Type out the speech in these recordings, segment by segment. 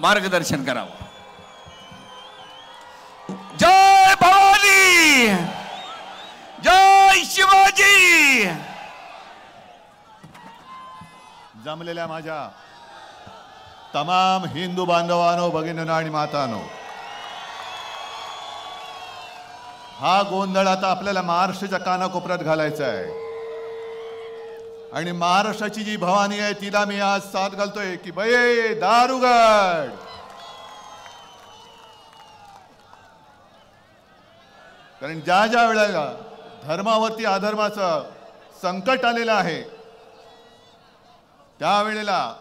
मार्गदर्शन करावं। जय भवानी, जय शिवाजी। जमलेल्या माझ्या तमाम हिंदू बांधवांनो, भगिनींनो आणि मातांनो, हा गोंधळ आता आपल्याला महाराष्ट्राच्या कानाकोपऱ्यात घालायचा आहे आणि महाराष्ट्राची जी भवानी आहे तिला मी आज साथ घालतोय की बाई दार उघड। कारण ज्या ज्या वेळेला धर्मावरती अधर्माचं संकट आलेलं आहे त्यावेळेला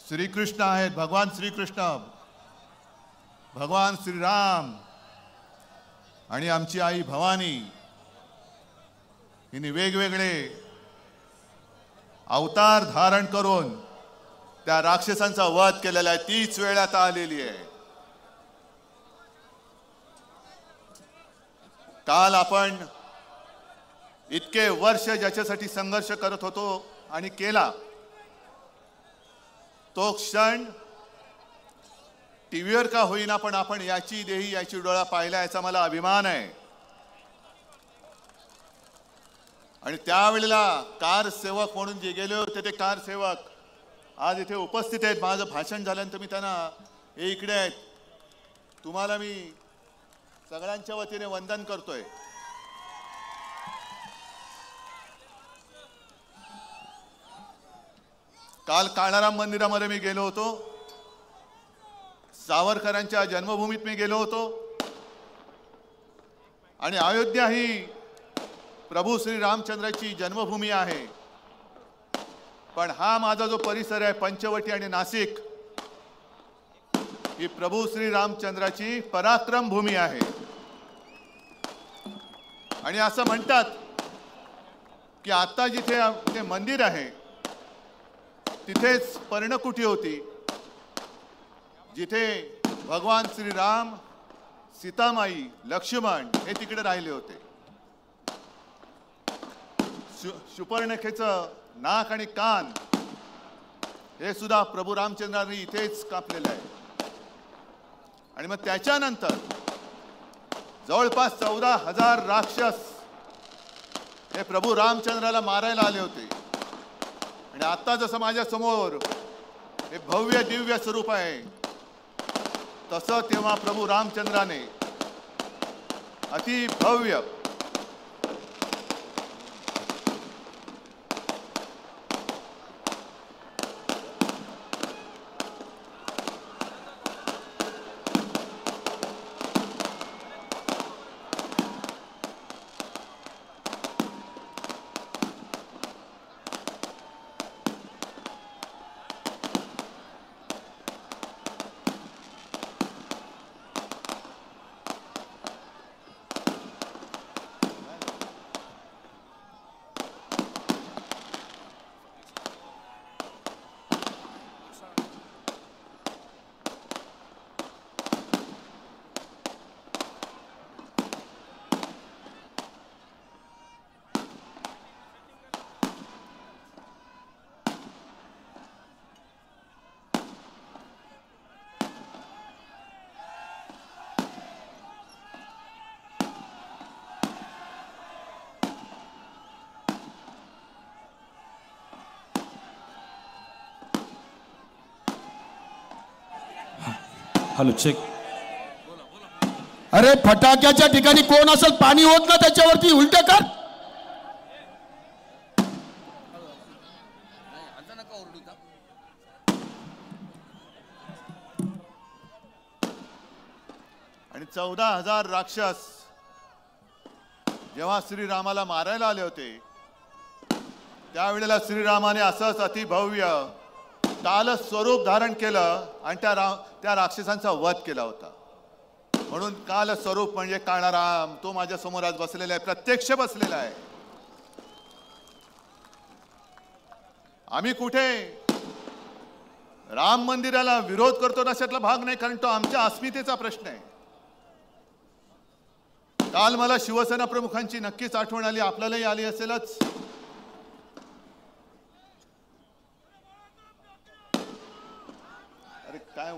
श्रीकृष्ण आहेत, भगवान श्रीकृष्ण, भगवान श्रीराम आणि आमची आई भवानी हिने वेगवेगळे अवतार धारण करून त्या राक्षसांचा वध केलेला आहे। तीच वेळ आता आलेली आहे। काल आपण इतके वर्ष ज्याच्यासाठी संघर्ष करत होतो आणि केला तो क्षण टीव्हीवर का होईना पण आपण याची देही याची डोळा पाहिला, याचा मला अभिमान आहे। आणि त्यावेळेला कार सेवक म्हणून जे गेले होते ते कार सेवक आज इथे उपस्थित आहेत। माझं भाषण झाल्यानंतर मी त्यांना हे इकडे आहेत, तुम्हाला मी सगळ्यांच्या वतीने वंदन करतोय। काल काळाराम मंदिरामध्ये मी गेलो होतो, सावरकरांच्या जन्मभूमीत मी गेलो होतो आणि अयोध्या ही प्रभू श्री रामचंद्राची जन्मभूमी आहे। पण हा माझा जो परिसर आहे पंचवटी आणि नाशिक ही प्रभू श्री रामचंद्राची पराक्रम भूमी आहे। आणि असं म्हणतात की आता जिथे ते मंदिर आहे तिथेच पर्णकुटी होती, जिथे भगवान श्रीराम, सीतामाई, लक्ष्मण हे तिकडे राहिले होते। शुपर्णखेचं नाक आणि कान हे सुद्धा प्रभू रामचंद्रांनी इथेच कापलेलं आहे। आणि मग त्याच्यानंतर जवळपास 14,000 राक्षस हे प्रभू रामचंद्राला मारायला आले होते। आणि आता जसं माझ्या समोर हे भव्य दिव्य स्वरूप आहे तसं तेव्हा प्रभू रामचंद्राने अति भव्य हॅलो चेक। अरे फटाक्याच्या ठिकाणी कोण असेल पाणी होत ना त्याच्यावरती उलट कर। आणि 14,000 राक्षस जेव्हा श्रीरामाला मारायला आले होते त्यावेळेला श्रीरामाने असंच अतिभव्य काल स्वरूप धारण केलं आणि त्या राक्षसांचा वध केला होता। म्हणून काल स्वरूप म्हणजे काळाराम तो माझ्या समोर आज बसलेला आहे, प्रत्यक्ष बसलेला आहे। आम्ही कुठे राम मंदिराला विरोध करतो अशातला भाग नाही, कारण तो आमच्या अस्मितेचा प्रश्न आहे। काल मला शिवसेना प्रमुखांची नक्कीच आठवण आली, आपल्यालाही आली असेलच। अरे काय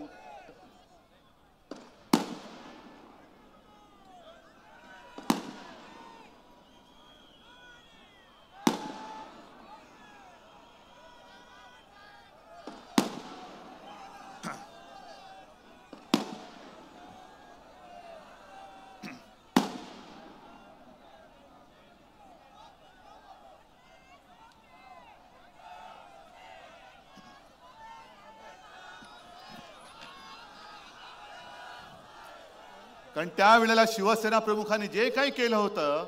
कारण त्यावेळेला शिवसेना प्रमुखांनी जे काही केलं होतं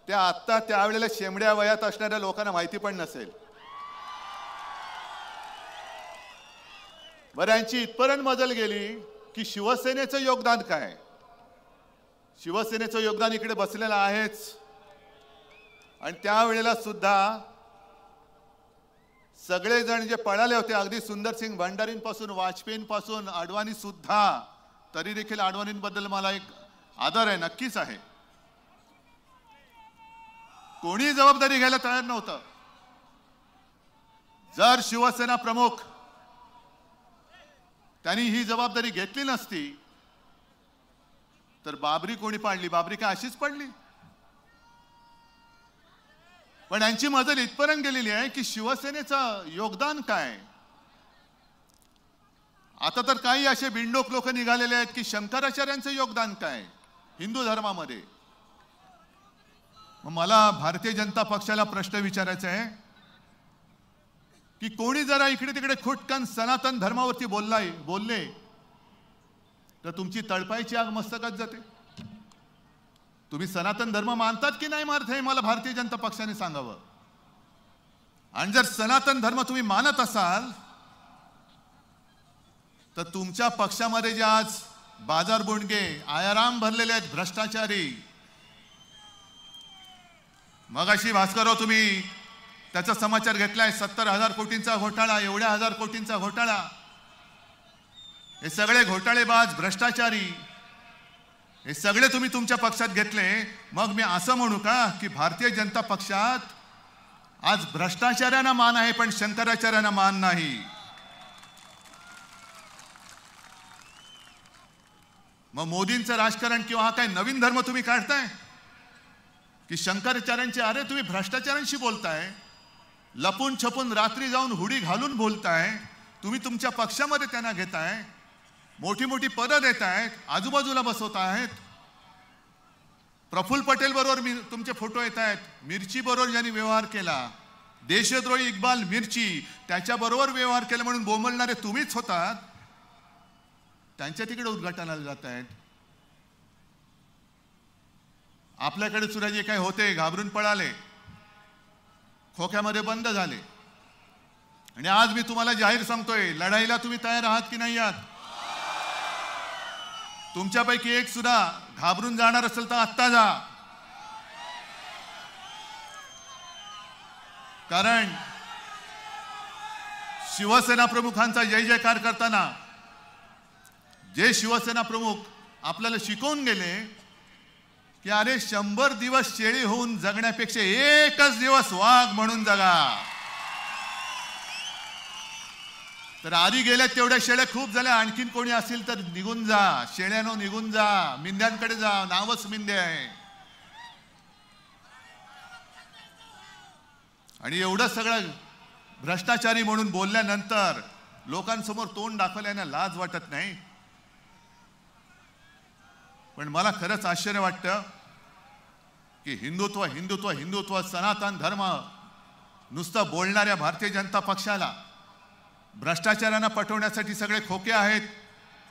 ते आता त्यावेळेला शेंबड्या वयात असणाऱ्या लोकांना माहिती पण नसेल. बरं, यांची इथपर्यंत मजल गेली की शिवसेनेचं योगदान काय. शिवसेनेचं योगदान इकडे बसलेलं आहेच. आणि त्यावेळेला सुद्धा सगळेजण जे पळाले होते, अगदी सुंदरसिंग भंडारींपासून वाजपेयींपासून अडवाणी सुद्धा, तरी देखील अडवाणींबद्दल मला एक आदर आहे, नक्कीच आहे. कोणी जबाबदारी घ्यायला तयार नव्हतं. जर शिवसेना प्रमुख त्यांनी ही जबाबदारी घेतली नसती तर बाबरी कोणी पाडली? बाबरी काय अशीच पडली? पण यांची मजल इथपर्यंत गेलेली आहे की शिवसेनेचं योगदान काय. आता तर काही असे बिंडोक लोक निघालेले आहेत की शंकराचार्यांचं योगदान काय हिंदू धर्मामध्ये. मला भारतीय जनता पक्षाला प्रश्न विचारायचा आहे की कोणी जरा इकडे तिकडे खुटकन सनातन धर्मावरती बोलले तर तुमची तळपायची आग मस्तकात जाते. तुम्ही सनातन धर्म मानतात की नाही मानत हे मला भारतीय जनता पक्षाने सांगावं. आणि जर सनातन धर्म तुम्ही मानत असाल तर तुमच्या पक्षामध्ये जे आज बाजार बुणगे आयाराम भरलेले आहेत, भ्रष्टाचारी. मगाशी भास्करराव तुम्ही त्याचा समाचार घेतलाय, 70,000 कोटींचा घोटाळा, एवढ्या 1000 कोटींचा घोटाळा. हे सगळे घोटाळेबाज भ्रष्टाचारी हे सगळे तुम्ही तुमच्या पक्षात घेतले. मग मी असं म्हणू का की भारतीय जनता पक्षात आज भ्रष्टाचार्यांना मान आहे पण शंकराचार्यांना मान नाही. मग मोदींचं राजकारण किंवा हा काय नवीन धर्म तुम्ही काढताय की शंकराचार्यांचे? अरे तुम्ही भ्रष्टाचारांशी बोलताय, लपून छपून रात्री जाऊन हुडी घालून बोलताय. तुम्ही तुमच्या पक्षामध्ये त्यांना घेताय, मोठी मोठी पदं देतायत, आजूबाजूला बसवतायत. प्रफुल्ल पटेल बरोबर तुमचे फोटो येत आहेत. मिरची बरोबर ज्यांनी व्यवहार केला, देशद्रोही इक्बाल मिरची, त्याच्याबरोबर व्यवहार केला म्हणून बोंबलणारे तुम्हीच होतात. त्यांच्या तिकडे उद्घाटनाला जात आहेत. आपल्याकडे सुद्धा जे काही होते घाबरून पळाले, खोक्यामध्ये बंद झाले. आणि आज मी तुम्हाला जाहीर सांगतोय, लढाईला तुम्ही तयार आहात की नाही आहात? तुमच्यापैकी एक सुद्धा घाबरून जाणार असेल तर आत्ता जा. कारण शिवसेना प्रमुखांचा जय जयकार करताना जे शिवसेना प्रमुख आपल्याला शिकवून गेले की अरे 100 दिवस शेळी होऊन जगण्यापेक्षा एकच दिवस वाघ म्हणून जगा. तर आधी गेल्या तेवढ्या शेळ्या खूप झाल्या, आणखीन कोणी असेल तर निघून जा. शेळ्यानो निघून जा, मिंद्यांकडे जा, नावच मिंदे आहे. आणि एवढं सगळं भ्रष्टाचारी म्हणून बोलल्यानंतर लोकांसमोर तोंड दाखवल्याने लाज वाटत नाही. पण मला खरंच आश्चर्य वाटतं की हिंदुत्व हिंदुत्व हिंदुत्व सनातन धर्म नुसतं बोलणाऱ्या भारतीय जनता पक्षाला भ्रष्टाचारांना पटवण्यासाठी सगळे खोके आहेत,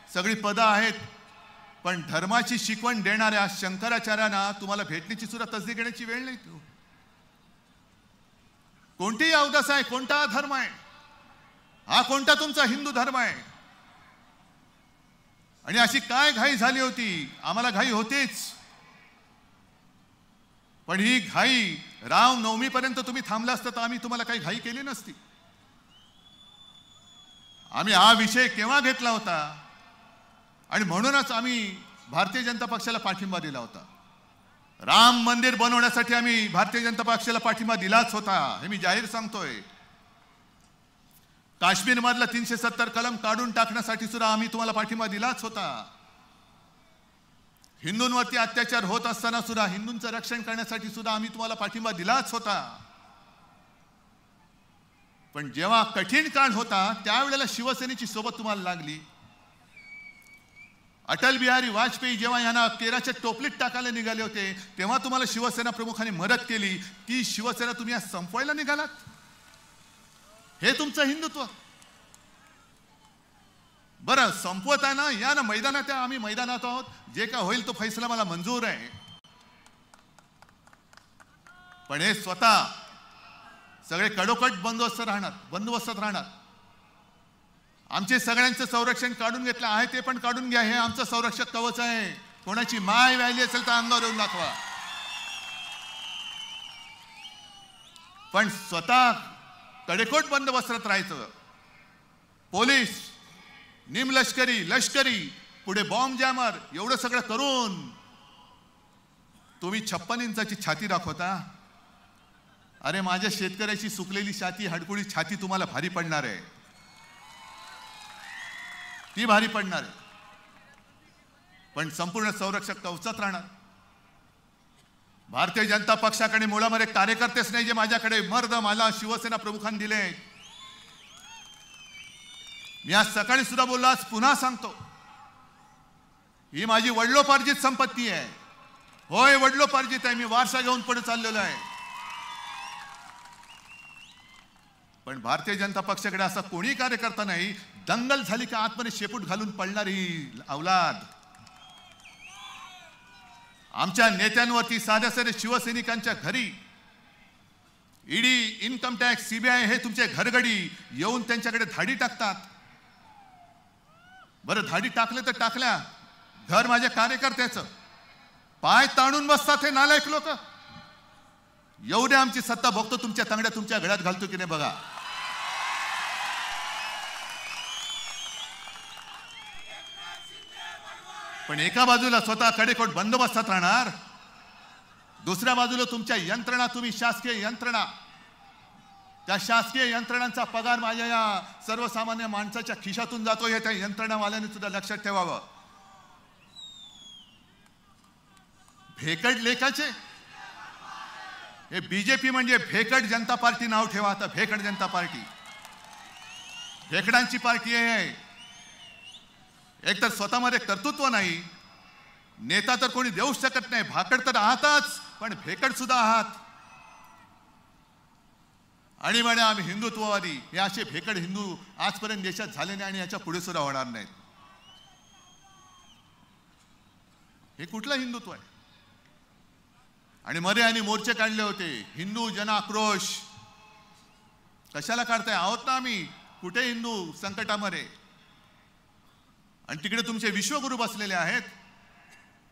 सगळी पदं आहेत. पण धर्माची शिकवण देणाऱ्या शंकराचार्यांना तुम्हाला भेटण्याची सुद्धा तसदी घेण्याची वेळ नाही. कोणतीही अवदास आहे, कोणता धर्म आहे, हा कोणता तुमचा हिंदू धर्म आहे? आणि अशी काय घाई झाली होती? आम्हाला घाई होतीच, पण ही घाई रामनवमीपर्यंत तुम्ही थांबला असता तर आम्ही तुम्हाला काही घाई केली नसती. आम्ही हा विषय केव्हा घेतला होता आणि म्हणूनच आम्ही भारतीय जनता पक्षाला पाठिंबा दिला होता. राम मंदिर बनवण्यासाठी आम्ही भारतीय जनता पक्षाला पाठिंबा दिलाच होता, हे मी जाहीर सांगतोय. काश्मीर मधला 370 कलम काढून टाकण्यासाठी सुद्धा आम्ही तुम्हाला पाठिंबा दिलाच होता. हिंदूंवरती अत्याचार होत असताना सुद्धा हिंदूंचं रक्षण करण्यासाठी सुद्धा आम्ही तुम्हाला पाठिंबा दिलाच होता. पण जेव्हा कठीण काळ होता त्यावेळेला शिवसेनेची सोबत तुम्हाला लागली. अटल बिहारी वाजपेयी जेव्हा यांना केराच्या टोपलीत टाकायला निघाले होते तेव्हा तुम्हाला शिवसेना प्रमुखांनी मदत केली. ती शिवसेना तुम्ही आज संपवायला निघालात. हे तुमचं हिंदुत्व. बरं, संपवत आहे ना, या ना मैदानात. आम्ही मैदानात आहोत. जे काय होईल तो फैसला मला मंजूर आहे. पण हे स्वतः सगळे कडोकट बंदोबस्तात राहणार. आमचे सगळ्यांचं संरक्षण काढून घेतलं आहे ते पण काढून घ्या. हे आमचं संरक्षक कवच आहे. कोणाची माय व्यायली असेल तर अंगावर येऊन दाखवा. पण स्वतः कडेकोट बंदोबस्तात राहायचं. पोलीस, निमलष्करी, लष्करी, पुढे बॉम्ब जॅमर, एवढं सगळं करून तुम्ही 56 इंचाची छाती दाखवता. अरे माझ्या शेतकऱ्याची सुकलेली छाती, हडकुळी छाती तुम्हाला भारी पडणार आहे. ती भारी पडणार आहे. पण संपूर्ण संरक्षक कवचात राहणार. भारतीय जनता पक्षाकडे मुळामध्ये कार्यकर्तेच नाही जे माझ्याकडे मर्द मला शिवसेना प्रमुखांनी दिले. मी आज सकाळी सुद्धा बोललो, आज पुन्हा सांगतो, ही माझी वडिलोपार्जित संपत्ती आहे. होय, वडिलोपार्जित आहे. मी वारसा घेऊन पुढे चाललेलो आहे. पण भारतीय जनता पक्षाकडे असा कोणी कार्यकर्ता नाही. दंगल झाली का आतमध्ये शेपूट घालून पडणारी अवलाद. आमच्या नेत्यांवरती, साध्या साध्या शिवसैनिकांच्या घरी ईडी, इन्कम टॅक्स, सीबीआय हे तुमचे घरगडी येऊन त्यांच्याकडे धाडी टाकतात. बरं, धाडी टाकले तर टाकल्या, घर माझ्या कार्यकर्त्याचं. पाय ताणून बसतात हे नालायक लोक. येऊ दे आमची सत्ता, बघतो तुमच्या तांगड्या तुमच्या गळ्यात घालतो की नाही बघा. पण एका बाजूला स्वतः कडेकोट बंदोबस्तात राहणार, दुसऱ्या बाजूला तुमच्या यंत्रणा, तुम्ही शासकीय यंत्रणा, त्या शासकीय यंत्रणांचा पगार माझ्या या सर्वसामान्य माणसाच्या खिशातून जातो हे त्या यंत्रणावाल्यांनी सुद्धा लक्षात ठेवावं. भेकड लेखाचे हे बीजेपी म्हणजे भेकड जनता पार्टी नाव ठेवा. आता भेकड जनता पार्टी भेकडांची पार्टी आहे. एक तर स्वतःमध्ये कर्तृत्व नाही, नेता तर कोणी देऊ शकत नाही. भाकड तर आहातच, पण भेकड सुद्धा आहात. आणि म्हणे आम्ही हिंदुत्ववादी. हे असे भेकड हिंदू आजपर्यंत देशात झाले नाही आणि याच्या पुढे सुद्धा होणार नाहीत. हे कुठलं हिंदुत्व आहे? आणि मध्ये आणि मोर्चे काढले होते, हिंदू जन आक्रोश. कशाला काढताय? आहोत ना आम्ही. कुठे हिंदू संकटामध्ये? आणि तिकडे तुमचे विश्वगुरू बसलेले आहेत,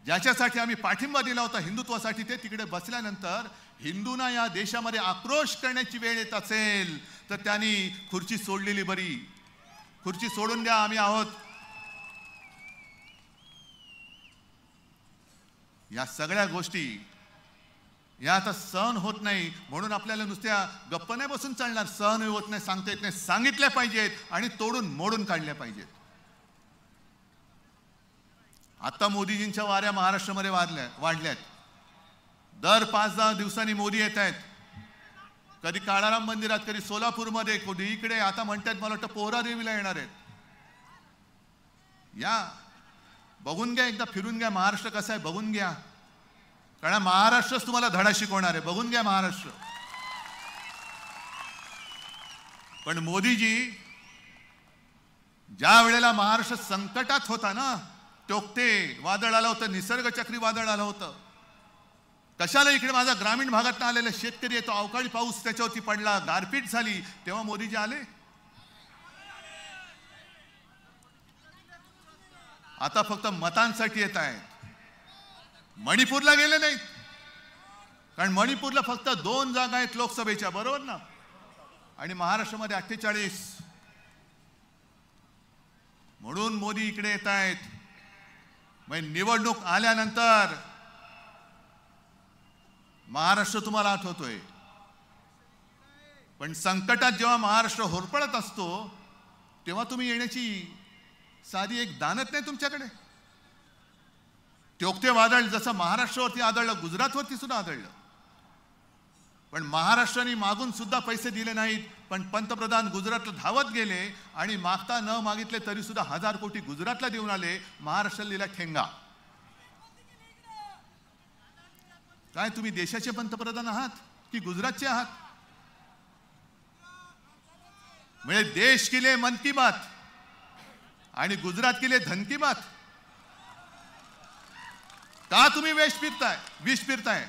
ज्याच्यासाठी आम्ही पाठिंबा दिला होता हिंदुत्वासाठी. ते तिकडे बसल्यानंतर हिंदूंना या देशामध्ये आक्रोश करण्याची वेळ येत असेल तर त्यांनी खुर्ची सोडलेली बरी. खुर्ची सोडून द्या, आम्ही आहोत. या सगळ्या गोष्टी या आता सहन होत नाही. म्हणून आपल्याला नुसत्या गप्प नाही बसून चालणार. सहन होत नाही, सांगता येत नाही, सांगितल्या पाहिजेत आणि तोडून मोडून काढल्या पाहिजेत. आता मोदीजींच्या वाऱ्या महाराष्ट्रामध्ये वाढल्यात. दर 5-10 दिवसांनी मोदी येत आहेत. कधी काळाराम मंदिरात, कधी सोलापूरमध्ये, कधी इकडे. आता म्हणतात मला वाटतं पोहरा देवीला येणार आहेत. या बघून घ्या, एकदा फिरून घ्या महाराष्ट्र कसा आहे बघून घ्या. कारण महाराष्ट्रच तुम्हाला धडा शिकवणार आहे. बघून घ्या महाराष्ट्र. पण मोदीजी ज्या वेळेला महाराष्ट्र संकटात होता ना, टोकते वादळ आलं होतं, निसर्ग चक्रीवादळ आलं होतं. कशाला इकडे माझा ग्रामीण भागात आलेला शेतकरी येतो, अवकाळी पाऊस त्याच्यावरती पडला, गारपीट झाली, तेव्हा मोदीजी आले. आता फक्त मतांसाठी येत आहेत. मणिपूरला गेले नाहीत, कारण मणिपूरला फक्त 2 जागा आहेत लोकसभेच्या, बरोबर ना? आणि महाराष्ट्रामध्ये 48. म्हणून मोदी इकडे येत आहेत. मग निवडणूक आल्यानंतर महाराष्ट्र तुम्हाला आठवतोय. पण संकटात जेव्हा महाराष्ट्र होरपळत असतो तेव्हा तुम्ही येण्याची साधी एक दानत नाही तुमच्याकडे. टोकते वादळ जसं महाराष्ट्रावरती आदळलं, गुजरातवरती सुद्धा आदळलं. पण महाराष्ट्राने मागून सुद्धा पैसे दिले नाहीत. पण पंतप्रधान गुजरातला धावत गेले आणि मागता न मागितले तरी सुद्धा 1000 कोटी गुजरातला देऊन आले. महाराष्ट्राला दिला ठेंगा. काय तुम्ही देशाचे पंतप्रधान आहात की गुजरातचे आहात? म्हणजे देश के लिए मन की बात आणि गुजरात के लिए धन की बात. का तुम्ही विष फिरताय?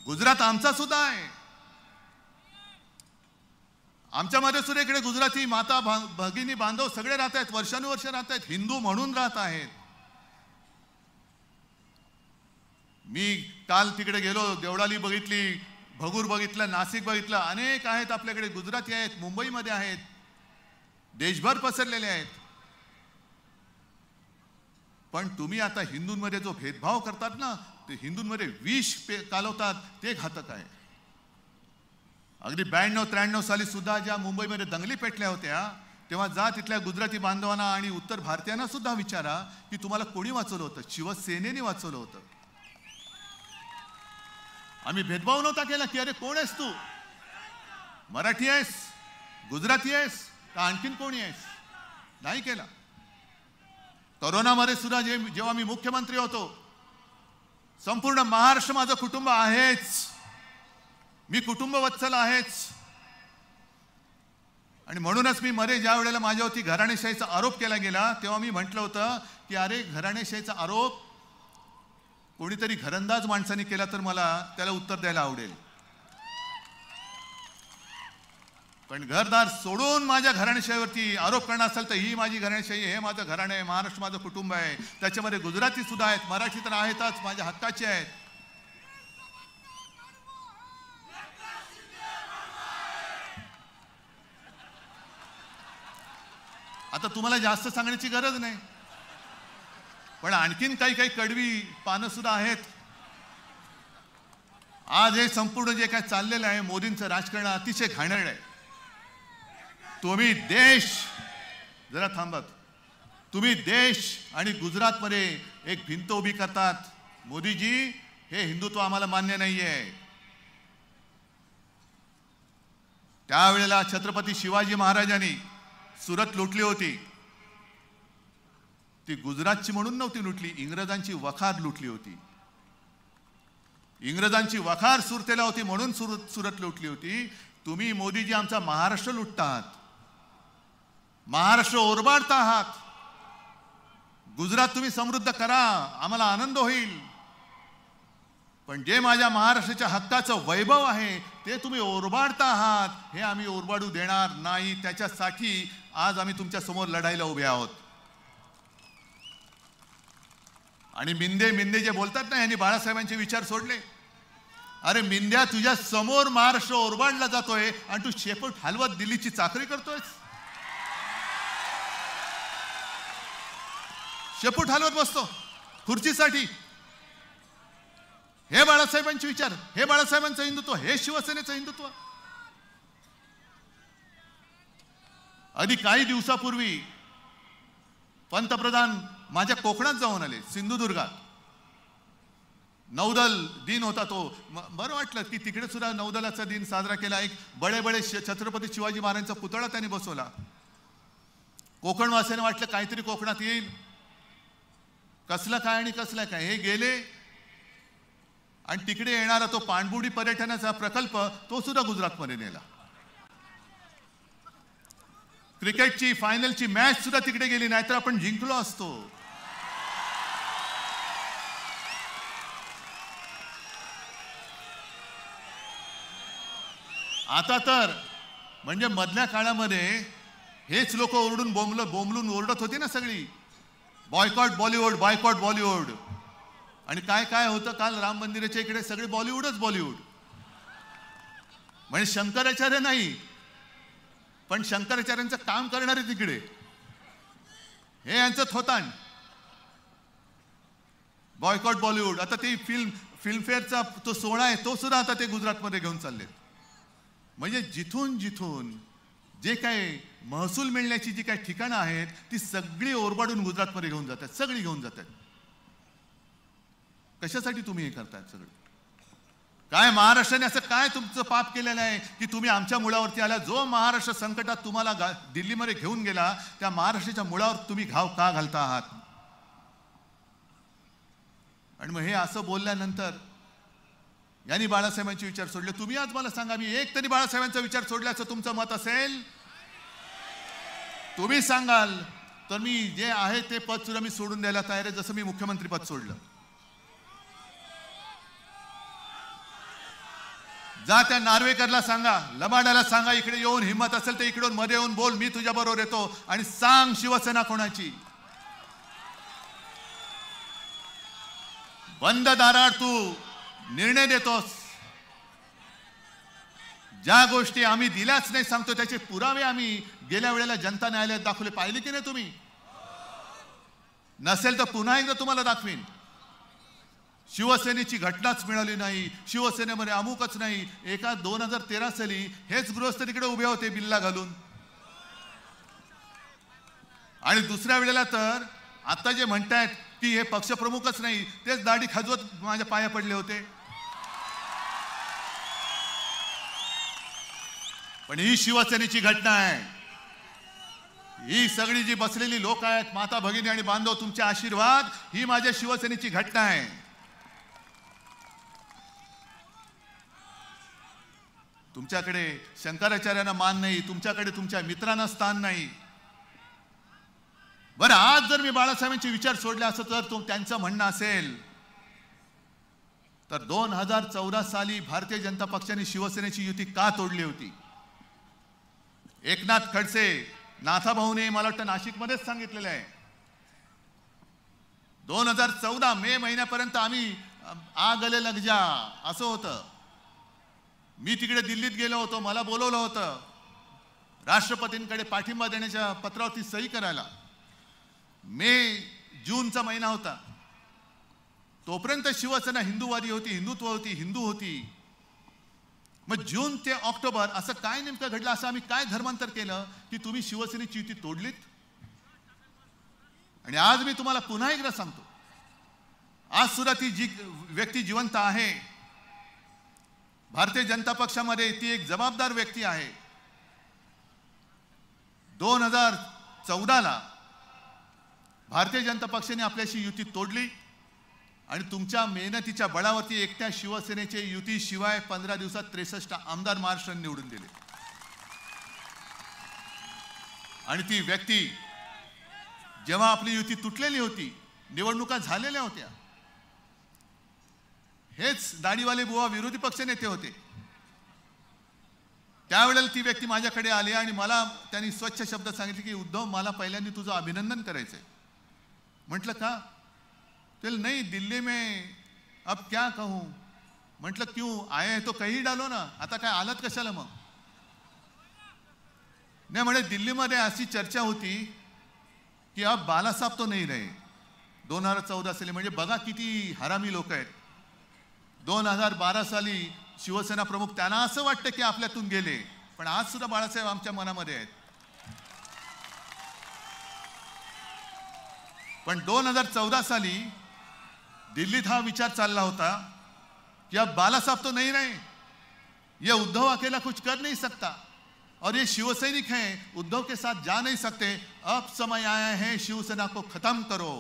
गुजरात आमचा सुद्धा आहे. आमच्यामध्ये सुद्धा इकडे गुजराती माता भगिनी बांधव सगळे राहत आहेत, वर्षानुवर्ष राहत आहेत, हिंदू म्हणून राहत आहेत. मी काल तिकडे गेलो, देवळाली बघितली, भगूर बघितलं, नाशिक बघितलं. अनेक आहेत आपल्याकडे गुजराती आहेत, मुंबईमध्ये आहेत, देशभर पसरलेले आहेत. पण तुम्ही आता हिंदूंमध्ये जो भेदभाव करतात ना, ते हिंदूंमध्ये विष कालवतात, ते घातक आहे. अगदी 92-93 साली सुद्धा ज्या मुंबईमध्ये दंगली पेटल्या होत्या तेव्हा जा तिथल्या गुजराती बांधवांना आणि उत्तर भारतीयांना सुद्धा विचारा की तुम्हाला कोणी वाचवलं होतं? शिवसेनेने वाचवलं होतं. आम्ही भेदभाव नव्हता केला की अरे कोण आहेस तू, मराठी आहेस, गुजराती आहेस का आणखीन कोणी आहेस, नाही केला. कोरोनामध्ये सुद्धा जेव्हा मी मुख्यमंत्री होतो, संपूर्ण महाराष्ट्र माझं कुटुंब आहेच, मी कुटुंब वत्सल आहेच. आणि म्हणूनच मी मध्ये ज्या वेळेला माझ्यावरती घराणेशाहीचा आरोप केला गेला तेव्हा मी म्हटलं होतं की अरे घराणेशाहीचा आरोप कोणीतरी घरंदाज माणसाने केला तर मला त्याला उत्तर द्यायला आवडेल. पण घरदार सोडून माझ्या घराणेशाहीवरती आरोप करणार असेल तर ही माझी घराणेशाही, हे माझं घराणं आहे, महाराष्ट्र माझं कुटुंब आहे. त्याच्यामध्ये गुजराती सुद्धा आहेत, मराठी तर आहेतच, माझ्या हक्काचे आहेत. आता तुम्हाला जास्त सांगण्याची गरज नाही, पण आणखीन काही कडवी पानं सुद्धा आहेत. आज हे संपूर्ण जे काय चाललेलं आहे मोदींचं राजकारण अतिशय घाणेरडं आहे. तुम्ही देश, जरा थांबत, तुम्ही देश आणि गुजरातमध्ये एक भिंत उभी करतात. मोदीजी, हे हिंदुत्व आम्हाला मान्य नाहीये. त्यावेळेला छत्रपती शिवाजी महाराजांनी सुरत लुटली होती. ती गुजरातची म्हणून नव्हती लुटली, इंग्रजांची वखार लुटली होती. इंग्रजांची वखार सुरतेला होती म्हणून सुरत लुटली होती. तुम्ही मोदीजी आमचा महाराष्ट्र लुटतात, महाराष्ट्र ओरबाडता आहात. गुजरात तुम्ही समृद्ध करा, आम्हाला आनंद होईल. पण जे माझ्या महाराष्ट्राच्या हक्काचं वैभव आहे ते तुम्ही ओरबाडता आहात, हे आम्ही ओरबाडू देणार नाही. त्याच्यासाठी आज आम्ही तुमच्या समोर लढाईला उभे आहोत. आणि मिंदे जे बोलतात ना, यांनी बाळासाहेबांचे विचार सोडले. अरे मिंद्या, तुझ्या समोर महाराष्ट्र ओरबाडला जातोय आणि तू शेपूट हलवत दिल्लीची चाकरी करतोय. शेपूट हलवत बसतो खुर्चीसाठी. हे बाळासाहेबांचे विचार, हे बाळासाहेबांचं हिंदुत्व, हे शिवसेनेचं हिंदुत्व. आधी काही दिवसापूर्वी पंतप्रधान माझ्या कोकणात जाऊन आले, सिंधुदुर्गात. नौदल दिन होता तो. बरं वाटलं की तिकडे सुद्धा नौदलाचा दिन साजरा केला. एक बडे छत्रपती शिवाजी महाराजांचा पुतळा त्यांनी बसवला. कोकणवासियांना वाटलं काहीतरी कोकणात येईल, कसलं काय आणि कसलं काय. हे गेले आणि तिकडे येणारा तो पाणबुडी पर्यटनाचा प्रकल्प तो सुद्धा गुजरातमध्ये नेला. क्रिकेटची फायनलची मॅच सुद्धा तिकडे गेली, नाहीतर आपण जिंकलो असतो. आता तर म्हणजे मधल्या काळामध्ये हेच लोक बोंबलून ओरडत होती ना सगळी, बॉयकॉट बॉलिवूड, बॉयकॉट बॉलिवूड. आणि काय होतं काल राम मंदिराच्या इकडे सगळे बॉलिवूडच बॉलिवूड. म्हणजे शंकराचार्य नाही, पण शंकराचार्यांचं काम करणारे तिकडे, हे यांचं थोतांड. बॉयकॉट बॉलिवूड. आता ते फिल्मफेअरचा तो सोहळा आहे तो सुद्धा आता ते गुजरातमध्ये घेऊन चाललेत. म्हणजे जिथून जिथून जे काही महसूल मिळण्याची जी काही ठिकाणं आहेत ती सगळी ओरबाडून गुजरातमध्ये घेऊन जातात, सगळी घेऊन जातात. कशासाठी तुम्ही हे करताय सगळं? काय महाराष्ट्राने असं काय तुमचं पाप केलेलं आहे की तुम्ही आमच्या मुळावरती आला? जो महाराष्ट्र संकटात तुम्हाला दिल्लीमध्ये घेऊन गेला त्या महाराष्ट्राच्या मुळावर तुम्ही घाव का घालता आहात? आणि मग हे असं बोलल्यानंतर यांनी बाळासाहेबांचे विचार सोडले. तुम्ही आज मला सांगा, मी एक तरी बाळासाहेबांचा विचार सोडल्याचं तुमचं मत असेल तुम्ही सांगाल तर मी जे आहे ते पद सुद्धा मी सोडून द्यायला तयार आहे, जसं मी मुख्यमंत्री पद सोडलं. जा त्या नार्वेकरला सांगा, लबाडाला सांगा, इकडे येऊन हिम्मत असेल तर इकडून मध्ये येऊन बोल, मी तुझ्या बरोबर येतो आणि सांग शिवसेना कोणाची. बंद दारात तू निर्णय देतोस. ज्या गोष्टी आम्ही दिल्याच नाही सांगतो त्याचे पुरावे आम्ही गेल्या वेळेला जनता न्यायालयात दाखवले. पाहिले की नाही तुम्ही? नसेल तर पुन्हा एकदा तुम्हाला दाखवीन. शिवसेनेची घटनाच मिळाली नाही, शिवसेनेमध्ये अमुकच नाही. एका 2013 साली हेच गृहस्थ तिकडे उभे होते बिल्ला घालून, आणि दुसऱ्या वेळेला तर आता जे म्हणतायत की हे पक्षप्रमुखच नाही तेच दाढी खाजवत माझ्या पाया पडले होते. पण ही शिवसेनेची घटना आहे. ही सगळी जी बसलेली लोक आहेत, माता भगिनी आणि बांधव, तुमचे आशीर्वाद, ही माझ्या शिवसेनेची घटना आहे. तुमच्याकडे शंकराचार्यांना मान नाही, तुमच्याकडे तुमच्या मित्रांना स्थान नाही. बरं, आज जर मी बाळासाहेबांचे विचार सोडले असं तर त्यांचं म्हणणं असेल तर 2014 साली भारतीय जनता पक्षाने शिवसेनेची युती का तोडली होती? एकनाथ खडसे, नाथाभाऊने मला वाटतं नाशिकमध्येच सांगितलेलं आहे. 2014 मे महिन्यापर्यंत आम्ही आ गले लग जा असं होतं. मी तिकडे दिल्लीत गेलो होतो, मला बोलवलं होतं राष्ट्रपतींकडे पाठिंबा देण्याच्या पत्रावरती सही करायला. जूनचा महिना होता. तोपर्यंत शिवसेना हिंदूवादी होती, हिंदुत्व होती, हिंदू होती. मग जून ते ऑक्टोबर असं काय नेमकं घडलं? असं आम्ही काय धर्मांतर केलं की तुम्ही शिवसेनेची युती तोडलीत? आणि आज मी तुम्हाला पुन्हा एकदा सांगतो, आज सुद्धा ती जी व्यक्ती जिवंत आहे भारतीय जनता पक्षामध्ये, ती एक जबाबदार व्यक्ती आहे. 2014ला भारतीय जनता पक्षाने आपल्याशी युती तोडली आणि तुमच्या मेहनतीच्या बळावरती एकट्या शिवसेनेचे युती शिवाय 15 दिवसात 63 आमदार महाराष्ट्राने निवडून दिले. आणि ती व्यक्ती जेव्हा आपली युती तुटलेली होती, निवडणुका झालेल्या होत्या, हेच दाढीवाले बुवा विरोधी पक्षनेते होते. त्यावेळेला ती व्यक्ती माझ्याकडे आली आणि मला त्यांनी स्वच्छ शब्दात सांगितले की उद्धव, मला पहिल्यांदा तुझं अभिनंदन करायचंय. म्हटलं का? चल नहीं, दिल्ली में अब क्या कहूं. म्हटलं क्यों आए हैं तो कहीं डालो ना, आता काय आलत कशाला मग? नाही म्हणे, दिल्लीमध्ये अशी चर्चा होती की अब बालासाहेब तो नहीं रहे. 2014 साली, म्हणजे बघा किती हरामी लोक आहेत. 2012 साली शिवसेना प्रमुख, त्यांना असं वाटतं की आपल्यातून गेले, पण आज सुद्धा बाळासाहेब आमच्या मनामध्ये आहेत. पण 2014 साली दिल्लीत हा विचार चालला होता कि अब बाला साहब तो नहीं रहे, ये उद्धव अकेला कुछ कर नहीं सकता और ये शिवसैनिक हैं, उद्धव के साथ जा नहीं सकते. अब समय आया है शिवसेना को खत्म करो,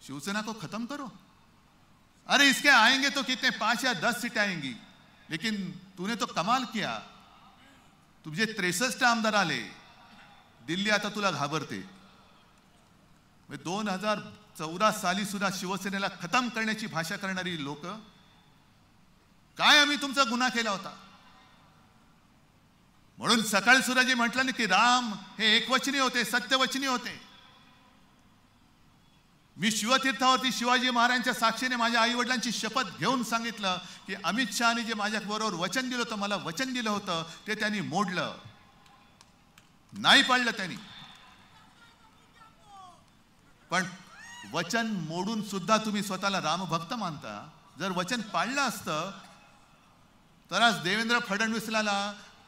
शिवसेना को खत्म करो. अरे इसके आएंगे तो कितने, 5 या 10 सीटें आएंगी, लेकिन तूने तो कमाल किया, तुझे 63 आमदार आले, दिल्ली आता तुला घाबरते. 2014 साली सुद्धा शिवसेनेला खतम करण्याची भाषा करणारी लोक, काय आम्ही तुमचा गुन्हा केला होता? म्हणून सकाळी सुद्धा जे म्हटलं ना की राम हे एकवचनी होते, सत्यवचनी होते. मी शिवतीर्थावरती शिवाजी महाराजांच्या साक्षीने माझ्या आई वडिलांची शपथ घेऊन सांगितलं की अमित शहाने जे माझ्या बरोबर वचन दिलं होतं, मला वचन दिलं होतं, ते त्यांनी मोडलं, नाही पाळलं त्यांनी. पण वचन मोडून सुद्धा तुम्ही स्वतःला रामभक्त मानता. जर वचन पाळलं असतं तर आज देवेंद्र फडणवीसला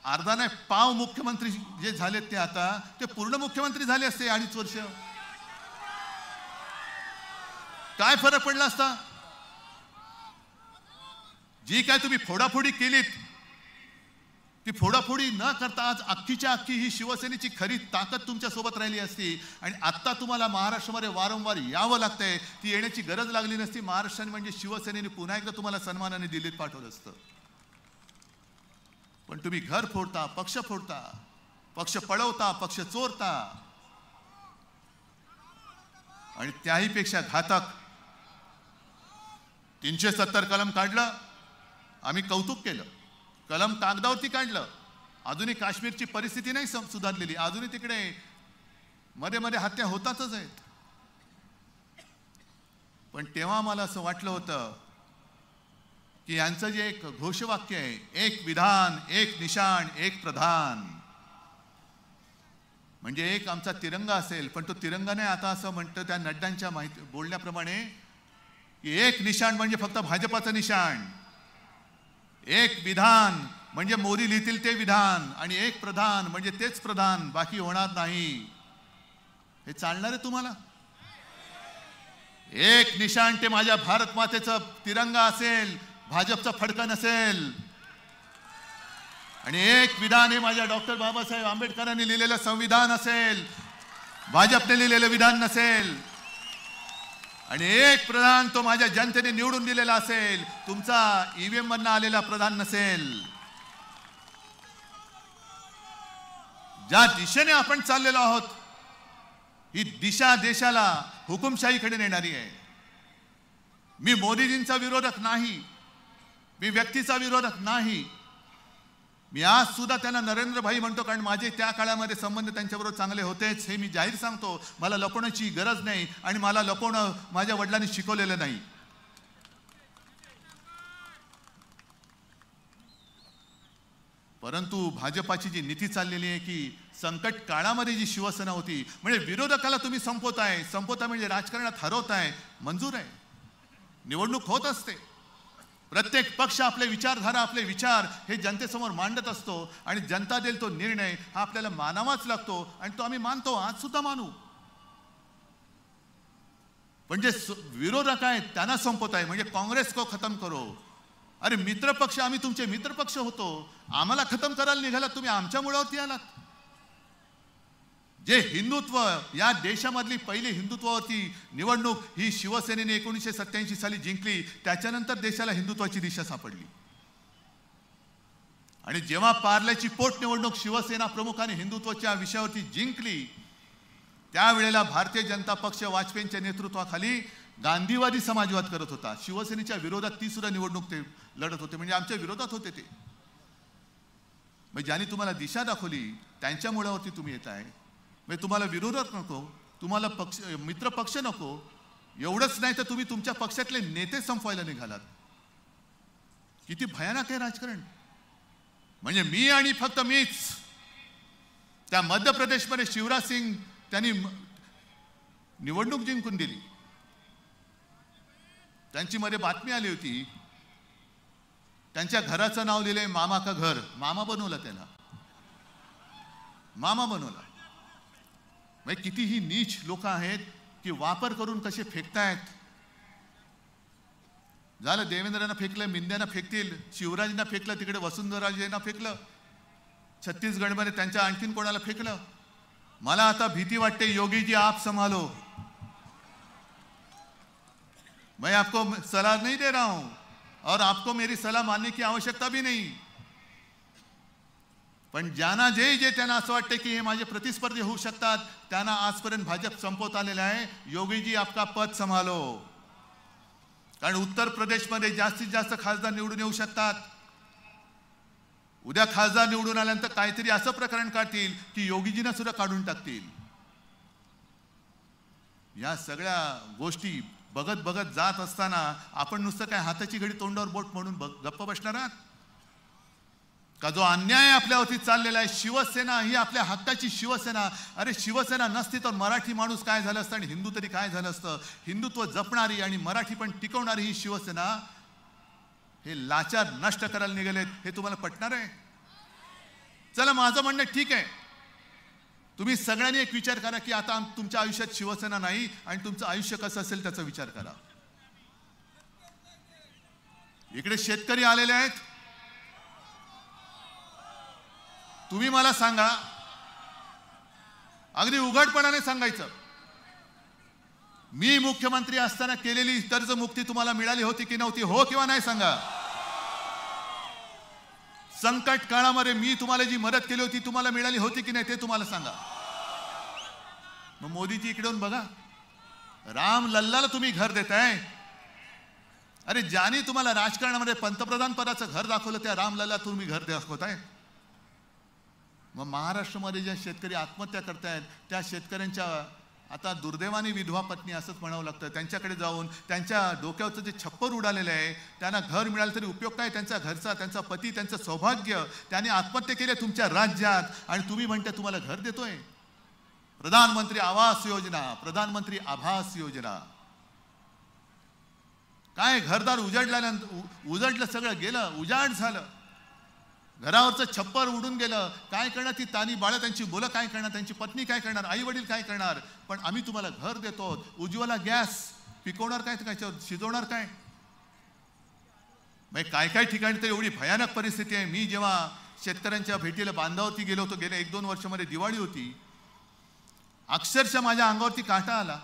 अर्धा नाही पाव मुख्यमंत्री जे झालेत ते आता ते पूर्ण मुख्यमंत्री झाले असते 2.5 वर्ष. काय फरक पडला असता? जी काय तुम्ही फोडाफोडी केलीत ती फोडाफोडी न करता आज अख्खीच्या अख्खी ही शिवसेनेची खरी ताकद तुमच्या सोबत राहिली असती. आणि आत्ता तुम्हाला महाराष्ट्रामध्ये वारंवार यावं लागतंय. ती येण्याची गरज लागली नसती. महाराष्ट्राने म्हणजे शिवसेनेने पुन्हा एकदा तुम्हाला सन्मानाने दिल्लीत पाठवलं असतं. पण तुम्ही घर फोडता, पक्ष फोडता, पक्ष पळवता, पक्ष चोरता. आणि त्याही पेक्षा घातक 370 कलम काढलं. आम्ही कौतुक केलं. कलम कागदावरती काढलं. अजूनही काश्मीरची परिस्थिती नाही सुधारलेली. अजूनही तिकडे मध्ये मध्ये हत्या होतातच आहेत. पण तेव्हा मला असं वाटलं होतं की यांचं जे एक घोषवाक्य आहे, एक विधान, एक निशाण, एक प्रधान, म्हणजे एक आमचा तिरंगा असेल. पण तो तिरंगा नाही, आता असं म्हणतं त्या नड्डांच्या बोलण्याप्रमाणे की एक निशाण म्हणजे फक्त भाजपाचं निशाण, एक विधान म्हणजे मोदी लिहितील ते विधान, आणि एक प्रधान म्हणजे तेच प्रधान, बाकी होणार नाही. हे चालणार आहे तुम्हाला? एक निशाण ते माझ्या भारत मातेचं तिरंगा असेल, भाजपचा फडका नसेल. आणि एक विधान हे माझ्या डॉक्टर बाबासाहेब आंबेडकरांनी लिहिलेलं संविधान असेल, भाजपने लिहिलेलं विधान नसेल. आणि एक प्रधान तो माझ्या जनतेने निवडून दिलेला असेल, तुमचा ईव्हीएम मधनं आलेला प्रधान नसेल. ज्या दिशेने आपण चाललेलो आहोत ही दिशा देशाला हुकुमशाहीकडे नेणारी आहे. मी मोदीजींचा विरोधक नाही, मी व्यक्तीचा विरोधक नाही. मी आज सुद्धा त्यांना नरेंद्र भाई म्हणतो, कारण माझे त्या काळामध्ये संबंध त्यांच्याबरोबर चांगले होतेच, हे मी जाहीर सांगतो. मला लपवण्याची गरज नाही आणि मला लपवणं माझ्या वडिलांनी शिकवलेलं नाही. परंतु भाजपाची जी नीती चाललेली आहे की संकट काळामध्ये जी शिवसेना होती, म्हणजे विरोधकाला तुम्ही संपवताय म्हणजे राजकारणात हरवताय, मंजूर आहे. निवडणूक होत असते. प्रत्येक पक्ष आपले विचारधारा, आपले विचार हे जनतेसमोर मांडत असतो आणि जनता देईल तो निर्णय हा आपल्याला मानावाच लागतो आणि तो आम्ही मानतो, आज सुद्धा मानू. पण जे विरोधक आहेत त्यांना संपवताय, म्हणजे काँग्रेस को खतम करो. अरे मित्रपक्ष, आम्ही तुमचे मित्रपक्ष होतो, आम्हाला खतम करायला निघालात तुम्ही, आमच्या मुळावरती आलात. जे हिंदुत्व, या देशामधली पहिली हिंदुत्वावरती निवडणूक ही शिवसेनेने 1987 साली जिंकली, त्याच्यानंतर देशाला हिंदुत्वाची दिशा सापडली. आणि जेव्हा पार्ल्याची पोटनिवडणूक शिवसेना प्रमुखाने हिंदुत्वाच्या विषयावरती जिंकली, त्यावेळेला भारतीय जनता पक्ष वाजपेयींच्या नेतृत्वाखाली गांधीवादी समाजवाद करत होता. शिवसेनेच्या विरोधात ती सुद्धा निवडणूक ते लढत होते, म्हणजे आमच्या विरोधात होते ते. मग ज्यांनी तुम्हाला दिशा दाखवली त्यांच्या मुळावरती तुम्ही येत आहे. म्हणजे तुम्हाला विरोधक नको, तुम्हाला पक्ष मित्र पक्ष नको. एवढंच नाही तर तुम्ही तुमच्या पक्षातले नेते संपवायला निघालात. किती भयानक आहे राजकारण. म्हणजे मी आणि फक्त मीच. त्या मध्य प्रदेशमध्ये शिवराज सिंग त्यांनी निवडणूक जिंकून दिली. त्यांची मध्ये बातमी आली होती, त्यांच्या घराचं नाव लिहिलंय मामा का घर. मामा बनवला त्याला, मामा बनवला. म्हणजे किती ही नीच लोक आहेत की वापर करून कसे फेकतायत. झालं, देवेंद्रांना फेकलं, मिंद्यांना फेकतील, शिवराजांना फेकलं, तिकडे वसुंधराजेंना फेकलं, छत्तीसगडमध्ये त्यांच्या आणखीन कोणाला फेकलं. मला आता भीती वाटते, योगी जी आप संभालो. मैं आपको सलाह नहीं दे रहा हूं और आपको मेरी सलाह मानने की आवश्यकता भी नहीं. पण ज्यांना जे त्यांना असं वाटतं की हे माझे प्रतिस्पर्धी होऊ शकतात, त्यांना आजपर्यंत भाजप संपवत आलेला आहे. योगीजी आपका पद संभालो. कारण उत्तर प्रदेशमध्ये जास्तीत जास्त खासदार निवडून येऊ शकतात. उद्या खासदार निवडून आल्यानंतर काहीतरी असं प्रकरण काढतील की योगीजींना सुद्धा काढून टाकतील. या सगळ्या गोष्टी बघत बघत जात असताना आपण नुसतं काय हाताची घडी तोंडावर बोट म्हणून गप्प बसणार आहात का? जो अन्याय आपल्यावरती चाललेला आहे, शिवसेना ही आपल्या हक्काची शिवसेना. अरे शिवसेना नसती तर मराठी माणूस काय झालं असतं आणि हिंदू तरी काय झालं असतं. हिंदुत्व जपणारी आणि मराठी पण टिकवणारी ही शिवसेना हे लाचार नष्ट करायला निघालेत, हे तुम्हाला पटणार आहे? चला, माझं म्हणणं ठीक आहे, तुम्ही सगळ्यांनी एक विचार करा की आता तुमच्या आयुष्यात शिवसेना नाही आणि तुमचं आयुष्य कसं असेल त्याचा विचार करा. इकडे शेतकरी आलेले आहेत. तुम्ही मला सांगा, अगदी उघडपणाने सांगायचं, मी मुख्यमंत्री असताना केलेली कर्जमुक्ती तुम्हाला मिळाली होती की नव्हती? हो किंवा नाही सांगा. संकट काळामध्ये मी तुम्हाला जी मदत केली होती तुम्हाला मिळाली होती की नाही ते तुम्हाला सांगा. मग मोदीजी इकडे येऊन बघा, राम लल्लाला तुम्ही घर देताय. अरे, ज्याने तुम्हाला राजकारणामध्ये पंतप्रधान पदाचं घर दाखवलं त्या राम लल्ला तुम्ही घर दाखवताय. मग महाराष्ट्रामध्ये ज्या शेतकरी आत्महत्या करतायत त्या शेतकऱ्यांच्या आता दुर्दैवाने विधवा पत्नी असंच म्हणावं लागतं, त्यांच्याकडे जाऊन त्यांच्या डोक्यावरचं जे छप्पर उडालेलं आहे, त्यांना घर मिळालं तरी उपयोग काय? त्यांचा घरचा, त्यांचा पती, त्यांचं सौभाग्य, त्याने आत्महत्या केली तुमच्या राज्यात आणि तुम्ही म्हणता तुम्हाला घर देतोय. प्रधानमंत्री आवास योजना, प्रधानमंत्री आभास योजना, काय घरदार उजडलं, सगळं गेलं, उजाड झालं, घरावरचं छप्पर उडून गेलं. काय करणार ती तानी बाळं, त्यांची मुलं काय करणार, त्यांची पत्नी काय करणार, आई वडील काय करणार? पण आम्ही तुम्हाला घर देतो. उज्ज्वला गॅस पिकवणार काय, त्याच्यावर शिजवणार काय? म्हणजे काय काय ठिकाणी तर एवढी भयानक परिस्थिती आहे. मी जेव्हा शेतकऱ्यांच्या भेटीला बांधावरती गेलो होतो, गेल्या 1-2 वर्षामध्ये दिवाळी होती, अक्षरशः माझ्या अंगावरती काटा आला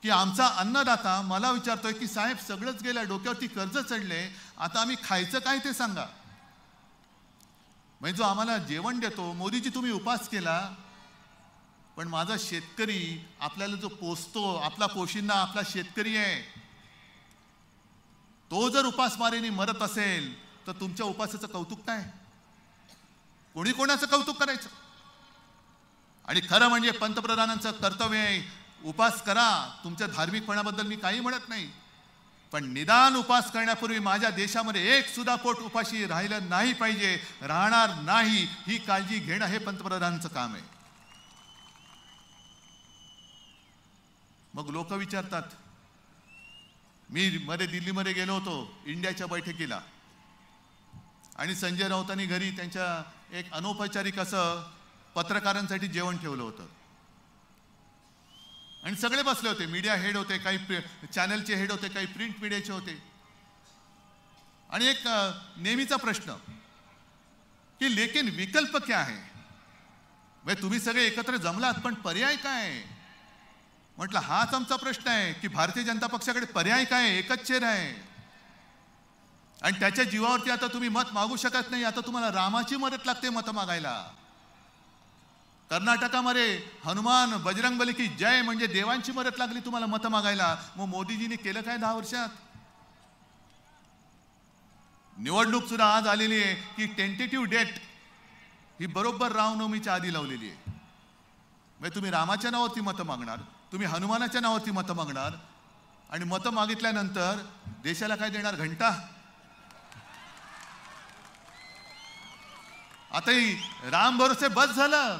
की आमचा अन्नदाता मला विचारतोय की साहेब सगळंच गेलं, डोक्यावरती कर्ज चढले, आता आम्ही खायचं काय ते सांगा. म्हणजे जो आम्हाला जेवण देतो, मोदीजी तुम्ही उपास केला, पण माझा शेतकरी आपल्याला जो पोसतो, आपला पोशिंदा आपला शेतकरी आहे, तो जर उपासमारीने मरत असेल तर तुमच्या उपासाचं कौतुक काय? कोणी कोणाचं कौतुक करायचं? आणि खरं म्हणजे पंतप्रधानांचं कर्तव्य आहे, उपास करा. तुमच्या धार्मिकपणाबद्दल मी काही म्हणत नाही, पण निदान उपास करण्यापूर्वी माझ्या देशामध्ये एक सुद्धा पोट उपाशी राहिलं नाही पाहिजे, राहणार नाही, ही काळजी घेणं हे पंतप्रधानांचं काम आहे. मग लोक विचारतात, मी दिल्लीमध्ये गेलो होतो इंडियाच्या बैठकीला आणि संजय राऊतांनी घरी त्यांच्या एक अनौपचारिक असं पत्रकारांसाठी जेवण ठेवलं होतं आणि सगळे बसले होते. मीडिया हेड होते, काही चॅनलचे हेड होते, काही प्रिंट मीडियाचे होते. आणि एक नेहमीचा प्रश्न की लेकिन विकल्प क्या है? म्हणजे तुम्ही सगळे एकत्र जमलात, पण पर्याय काय? म्हटलं हाच आमचा प्रश्न आहे की भारतीय जनता पक्षाकडे पर्याय काय? एकच चेहरा आहे आणि त्याच्या जीवावरती आता तुम्ही मत मागू शकत नाही. आता तुम्हाला रामाची मदत लागते मत मागायला. कर्नाटकामध्ये हनुमान बजरंगबली की जय म्हणजे देवांची मदत लागली तुम्हाला मत मागायला. मग मोदीजींनी केलं काय 10 वर्षात? निवडणूक सुद्धा आज आलेली आहे की टेंटेटिव्ह डेट ही बरोबर रामनवमीच्या आधी लावलेली आहे. म्हणजे तुम्ही रामाच्या नावावरती मतं मागणार, तुम्ही हनुमानाच्या नावावरती मतं मागणार आणि मतं मागितल्यानंतर देशाला काय देणार? घंटा. आता ही राम भरोसे बस झालं,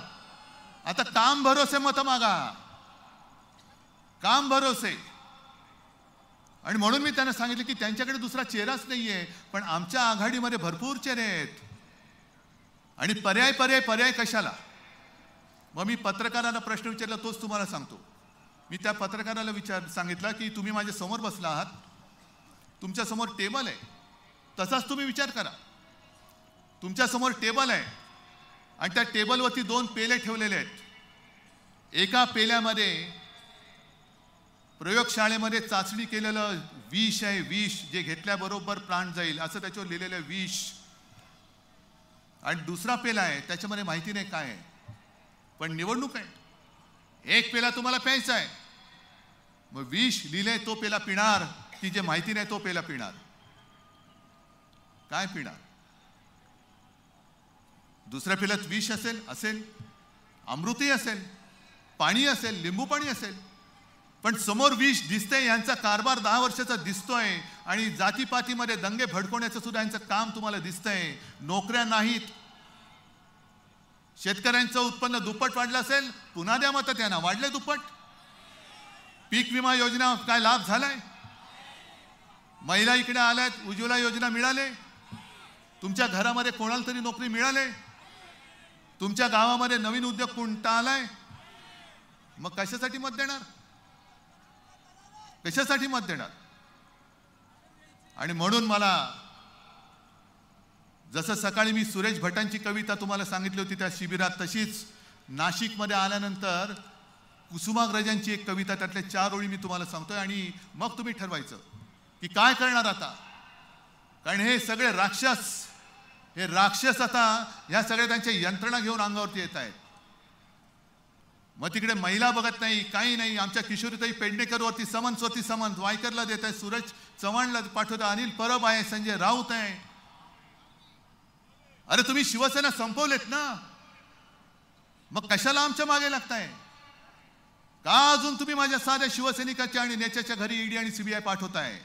आता काम भरोसे मतं मागा, काम भरोसे. आणि म्हणून मी त्यांना सांगितलं की त्यांच्याकडे दुसरा चेहराच नाहीये, पण आमच्या आघाडीमध्ये भरपूर चेहरे आहेत आणि पर्याय पर्याय पर्याय कशाला? मग मी पत्रकारांना प्रश्न विचारला, तोच तुम्हाला सांगतो. मी त्या पत्रकाराला सांगितलं की तुम्ही माझ्या समोर बसला आहात, तुमच्या समोर टेबल आहे, तसाच तुम्ही विचार करा. तुमच्या समोर टेबल आहे आणि त्या टेबलवरती 2 पेले ठेवलेले आहेत. एका पेल्यामध्ये प्रयोगशाळेमध्ये चाचणी केलेलं विष आहे, विष जे घेतल्याबरोबर प्राण जाईल असं त्याच्यावर लिहिलेलं विष. आणि दुसरा पेला आहे त्याच्यामध्ये माहिती नाही काय आहे, पण निवडणूक आहे. एक पेला तुम्हाला प्यायचा आहे, मग विष लिहिले तो पेला पिणार की जे माहिती नाही तो पेला पिणार? काय पिणार? दुसऱ्या पेल्यात विष असेल, अमृतही असेल, पाणी असेल, लिंबू पाणी असेल, पण समोर विष दिसतंय. यांचा कारभार 10 वर्षाचा दिसतोय आणि जातीपातीमध्ये दंगे भडकवण्याचं सुद्धा यांचं काम तुम्हाला दिसतंय. नोकऱ्या नाहीत, शेतकऱ्यांचं उत्पन्न दुप्पट वाढलं असेल, पुन्हा द्या मतं त्यांना. वाढले दुप्पट? पीक विमा योजना काय लाभ झालाय? महिला इकडे आल्यात, उज्ज्वला योजना मिळाले, तुमच्या घरामध्ये कोणाला तरी नोकरी मिळाले, तुमच्या गावामध्ये नवीन उद्योग कोणता आलाय, मग कशासाठी मत देणार? कशासाठी मत देणार? आणि म्हणून मला जसं सकाळी मी सुरेश भटांची कविता तुम्हाला सांगितली होती त्या शिबिरात, तशीच नाशिकमध्ये आल्यानंतर कुसुमाग्रजांची एक कविता, त्यातल्या 4 ओळी मी तुम्हाला सांगतोय आणि मग तुम्ही ठरवायचं की काय करणार आता. कारण हे सगळे राक्षस आता ह्या सगळ्या त्यांच्या यंत्रणा घेऊन अंगावरती येत आहेत. मग तिकडे महिला बघत नाही, काही नाही. आमच्या किशोरीताई पेडणेकरवरती समन्स वायकरला देत आहे, सूरज चव्हाणला पाठवत, अनिल परब आहे, संजय राऊत आहे. अरे तुम्ही शिवसेना संपवलेत ना, मग कशाला आमच्या मागे लागताय? का अजून तुम्ही माझ्या साध्या शिवसैनिकाच्या आणि नेत्याच्या घरी ईडी आणि सीबीआय पाठवताय?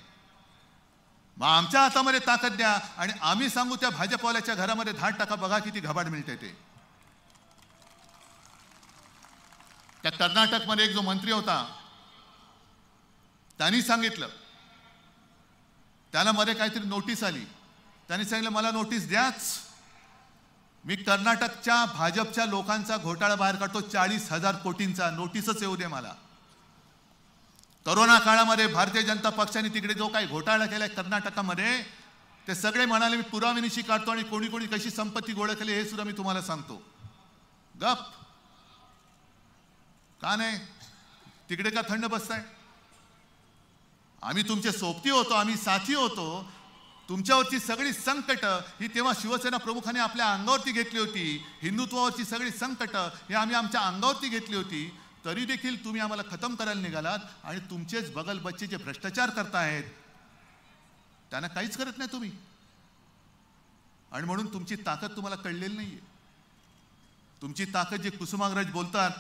मग आमच्या हातामध्ये ताकद द्या आणि आम्ही सांगू त्या भाजपवाल्याच्या घरामध्ये धाड टाका, बघा किती घबाड मिळते ते. त्या कर्नाटकमध्ये एक जो मंत्री होता त्यांनी सांगितलं, त्याला मध्ये काहीतरी नोटीस आली, त्यांनी सांगितलं मला नोटीस द्याच, मी कर्नाटकच्या भाजपच्या लोकांचा घोटाळा बाहेर काढतो, 40,000 कोटींचा, नोटीसच येऊ दे मला. कोरोना काळामध्ये भारतीय जनता पक्षाने तिकडे जो काही घोटाळा केलाय कर्नाटकामध्ये, ते सगळे म्हणाले मी पुराव्यानिशी काढतो आणि कोणी कोणी कशी संपत्ती गोळा केली हे सुद्धा मी तुम्हाला सांगतो. गप का नाही? तिकडे का थंड बसताय? आम्ही तुमचे सोबती होतो, आम्ही साथी होतो. तुमच्यावरची सगळी संकट ही तेव्हा शिवसेना प्रमुखाने आपल्या अंगावरती घेतली होती. हिंदुत्वावरची सगळी संकट हे आम्ही आमच्या अंगावरती घेतली होती. तरी देखील तुम्ही आम्हाला खतम करायला निघालात आणि तुमचेच बगल बच्चे जे भ्रष्टाचार करतायत त्यांना काहीच करत नाही तुम्ही. आणि म्हणून तुमची ताकद तुम्हाला कळलेली नाहीये. तुमची ताकद जे कुसुमाग्रज बोलतात,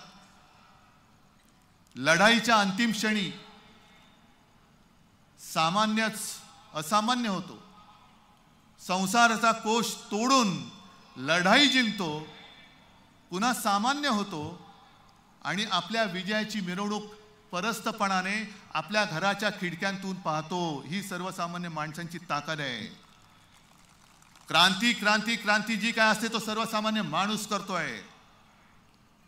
लढाईच्या अंतिम क्षणी सामान्यच असामान्य होतो, संसाराचा कोश तोडून लढाई जिंकतो, पुन्हा सामान्य होतो आणि आपल्या विजयाची मिरवणूक परस्तपणाने आपल्या घराच्या खिडक्यांतून पाहतो. ही सर्वसामान्य माणसांची ताकद आहे. क्रांती क्रांती क्रांती जी काय असते तो सर्वसामान्य माणूस करतोय.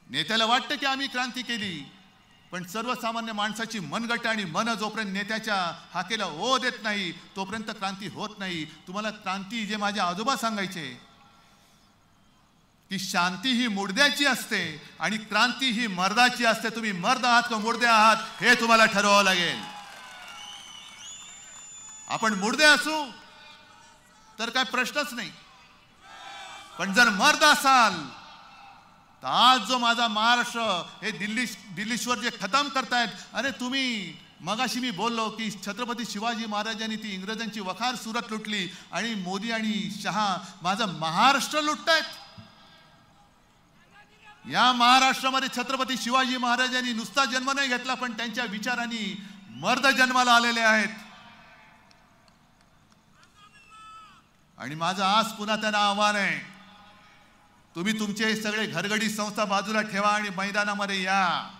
नेत्याला वाटतं की आम्ही क्रांती केली, पण सर्वसामान्य माणसाची मनगट आणि मन जोपर्यंत नेत्याच्या हाकेला ओ देत नाही तोपर्यंत क्रांती होत नाही. तुम्हाला क्रांती जे माझे आजोबा सांगायचे की शांती ही मुडद्याची असते आणि क्रांती ही मर्दाची असते. तुम्ही मर्द आहात का मुडदे आहात हे तुम्हाला ठरवावं लागेल. आपण मुडदे असू तर काय प्रश्नच नाही, पण जर मर्द असाल तर आज जो माझा महाराष्ट्र हे दिल्लीश्वर जे खतम करतायत. अरे तुम्ही मगाशी मी बोललो की छत्रपती शिवाजी महाराजांनी ती इंग्रजांची वखार सुरत लुटली आणि मोदी आणि शहा माझा महाराष्ट्र लुटतायत. या महाराष्ट्रामध्ये छत्रपती शिवाजी महाराजांनी नुसता जन्म नाही घेतला, पण त्यांच्या विचारांनी मर्द जन्माला आलेले आहेत. आणि माझं आज पुन्हा त्यांना आव्हान आहे, तुम्ही तुमचे सगळे घरगडी संस्था बाजूला ठेवा आणि मैदानामध्ये या.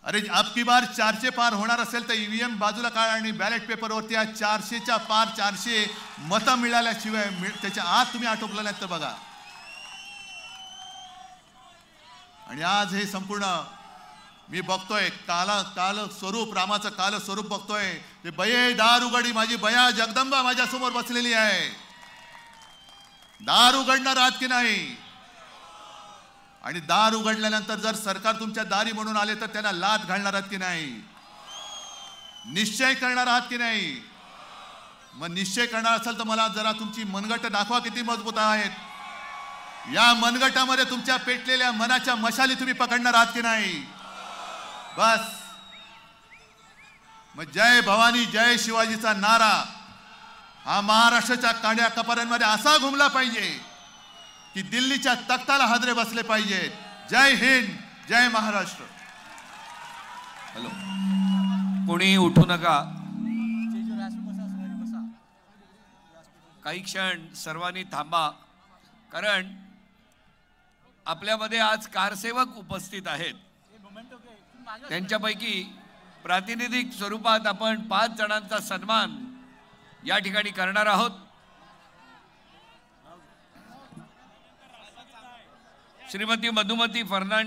अरे अब की बार 400 पार होणार असेल तर ईव्हीएम बाजूला काढा आणि बॅलेट पेपरवरती 400च्या पार 400 मतं मिळाल्याशिवाय त्याच्या आत तुम्ही आटोपलं नाही तर बघा. आणि आज हे संपूर्ण मी बघतोय काल स्वरूप, रामाचं काल स्वरूप बघतोय. ते बये दार उघडी, माझी बया जगदंबा माझ्या समोर बसलेली आहे. दार उघडणार आहात की नाही? आणि दार उघडल्यानंतर जर सरकार तुमच्या दारी म्हणून आले तर त्यांना लाथ घालणार आहात की नाही? निश्चय करणार आहात की नाही? मग निश्चय करणार असेल तर मला जरा तुमची मनगट दाखवा किती मजबूत आहेत. या मनगटामध्ये तुमच्या पेटलेल्या मनाच्या मशाली तुम्ही पकडणार आहात की नाही? बस मग जय भवानी जय शिवाजीचा नारा हा महाराष्ट्राच्या कांड्या कपाऱ्यांमध्ये असा घुमला पाहिजे की दिल्लीच्या तख्ताला हादरे बसले पाहिजेत. जय हिंद, जय महाराष्ट्र. हॅलो, कोणी उठू नका. काही क्षण सर्वांनी थांबा, कारण आपल्यामध्ये आज कारसेवक उपस्थित आहेत. त्यांच्यापैकी प्रातिनिधिक स्वरूपात आपण 5 जणांचा सन्मान या ठिकाणी करणार आहोत. श्रीमती मधुमती फर्नांडिस